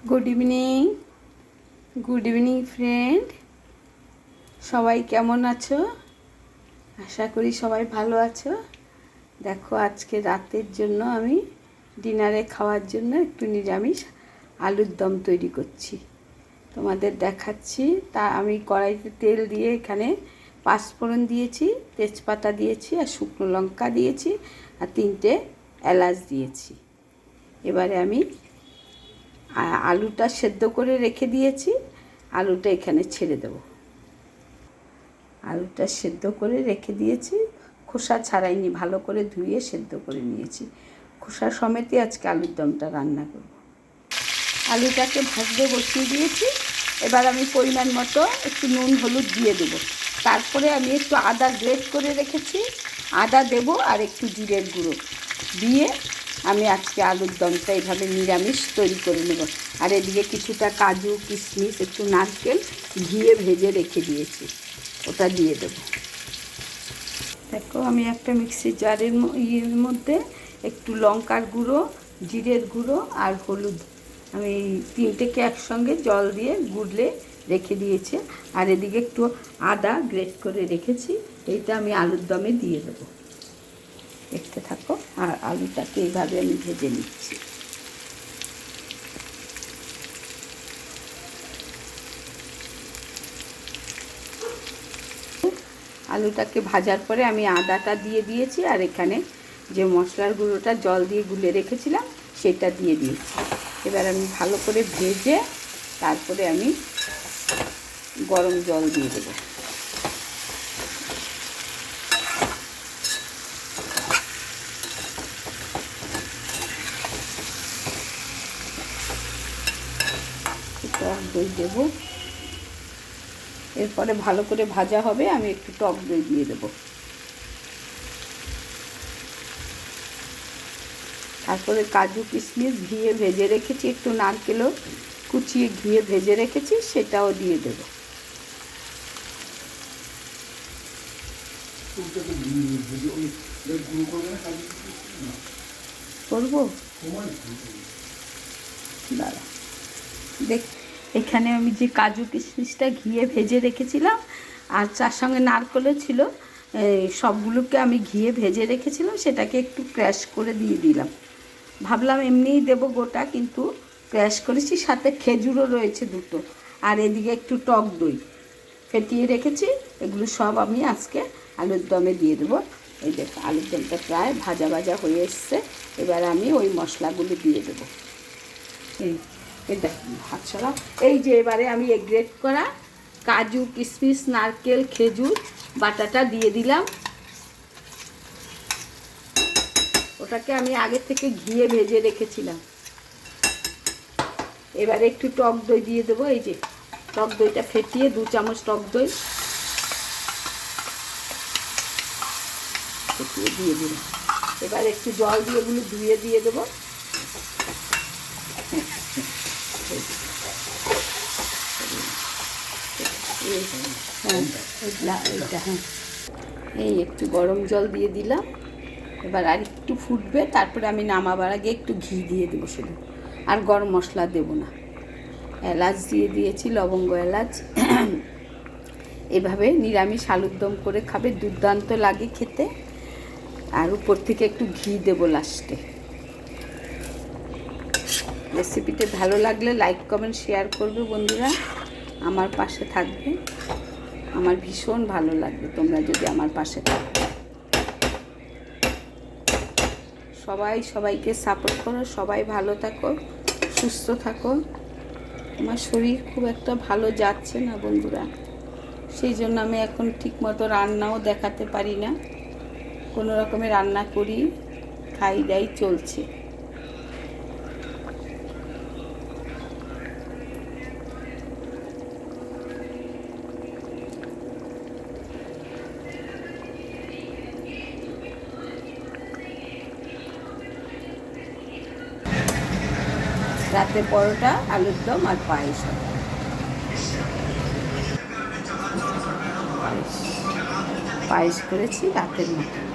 Good evening friend. সবাই কেমন আছো? আশা করি সবাই ভালো আছো। দেখো, আজকে রাতের জন্য আমি ডিনারে খাওয়ার জন্য একটু নিরামিষ আলুর দম তৈরি করছি, তোমাদের দেখাচ্ছি। তা আমি কড়াইতে তেল দিয়ে এখানে পাঁচফোড়ন দিয়েছি, তেজপাতা দিয়েছি, আর শুকনো লঙ্কা দিয়েছি, আর 3টে এলাচ দিয়েছি। এবারে আমি আলুটা সেদ্ধ করে রেখে দিয়েছি, আলুটা এখানে ছেড়ে দেব। আলুটা সেদ্ধ করে রেখে দিয়েছি, খোসা ছাড়াইনি, ভালো করে ধুয়ে সেদ্ধ করে নিয়েছি। খোসা সমেতই আজকে আলুর দমটা রান্না করব। আলুটাকে ভাজতে বসিয়ে দিয়েছি। এবার আমি পরিমাণ মতো একটু নুন হলুদ দিয়ে দেব। তারপরে আমি একটু আদা গ্রেট করে রেখেছি, আদা দেব, আর একটু জিরের গুঁড়ো দিয়ে আমি আজকে আলুর দমটা এইভাবে নিরামিষ তৈরি করে নেব। আর এদিকে কিছুটা কাজু, কিশমিশ, একটু নারকেল ঘিয়ে ভেজে রেখে দিয়েছি, ওটা দিয়ে দেবো। দেখো, আমি একটা মিক্সির জারের মধ্যে একটু লঙ্কার গুঁড়ো, জিরের গুঁড়ো আর হলুদ, আমি 3টেকে একসঙ্গে জল দিয়ে গুলে রেখে দিয়েছি। আর এদিকে একটু আদা গ্রেট করে রেখেছি, এইটা আমি আলুর দমে দিয়ে দেবো। দেখতে থাকো। আর আলুটাকে এইভাবে আমি ভেজে নিচ্ছি। আলুটাকে ভাজার পরে আমি আদাটা দিয়ে দিয়েছি, আর এখানে যে মশলার গুঁড়োটা জল দিয়ে গুলে রেখেছিলাম সেটা দিয়ে দিয়েছি। এবার আমি ভালো করে ভেজে তারপরে আমি গরম জল দিয়ে দেবো। টক দই দেবো। এরপরে ভালো করে ভাজা হবে, আমি একটু টক দই দিয়ে দেবো। তারপরে কাজু, কিশমিশ ঘিয়ে ভেজে রেখেছি, একটু নারকেলও কুচিয়ে ঘিয়ে ভেজে রেখেছি, সেটাও দিয়ে দেবো। করবো দাঁড়া। দেখ, এখানে আমি যে কাজু কিশমিশটা ঘিয়ে ভেজে রেখেছিলাম, আর তার সঙ্গে নারকেলও ছিল, সবগুলোকে আমি ঘিয়ে ভেজে রেখেছিলাম, সেটাকে একটু ক্র্যাশ করে দিয়ে দিলাম। ভাবলাম এমনিই দেবো গোটা, কিন্তু ক্র্যাশ করেছি, সাথে খেজুরও রয়েছে 2টো, আর এদিকে একটু টক দই ফেটিয়ে রেখেছি। এগুলো সব আমি আজকে আলুর দমে দিয়ে দেবো। এই দেখো, আলুর দমটা প্রায় ভাজা ভাজা হয়ে এসছে। এবার আমি ওই মশলাগুলো দিয়ে দেবো। এটা ভাত ছাড়া এই যে এবারে আমি গ্রেট করা কাজু, কিশমিশ, নারকেল, খেজুর বাটাটা দিয়ে দিলাম। ওটাকে আমি আগে থেকে ঘিয়ে ভেজে রেখেছিলাম। এবারে একটু টক দই দিয়ে দেবো। এই যে টক দইটা ফেটিয়ে 2 চামচ টক দই ফেটিয়ে দিয়ে দিলাম। এবার একটু জল দিয়ে এগুলো ধুয়ে দিয়ে দেবো। হ্যাঁ, এই একটু গরম জল দিয়ে দিলাম। এবার আর একটু ফুটবে, তারপরে আমি নামাবার আগে একটু ঘি দিয়ে দেবো শুধু, আর গরম মশলা দেবো না। এলাচ দিয়ে দিয়েছি, লবঙ্গ এলাচ। এভাবে নিরামিষ আলুর দম করে খাবে, দুর্দান্ত লাগে খেতে। আর উপর থেকে একটু ঘি দেবো লাস্টে। রেসিপিটা ভালো লাগলে লাইক, কমেন্ট, শেয়ার করবে বন্ধুরা, আমার পাশে থাকবে। আমার ভীষণ ভালো লাগবে তোমরা যদি আমার পাশে থাকো। সবাই সবাইকে সাপোর্ট করো, সবাই ভালো থাকো, সুস্থ থাকো। আমার শরীর খুব একটা ভালো যাচ্ছে না বন্ধুরা, সেই জন্য আমি এখন ঠিকমতো রান্নাও দেখাতে পারি না। কোনো রকমে রান্না করি, খাই দাই চলছে। রাতে পরোটা, আলুর দম আর পায়েস। পায়েস করেছি রাতের মতো।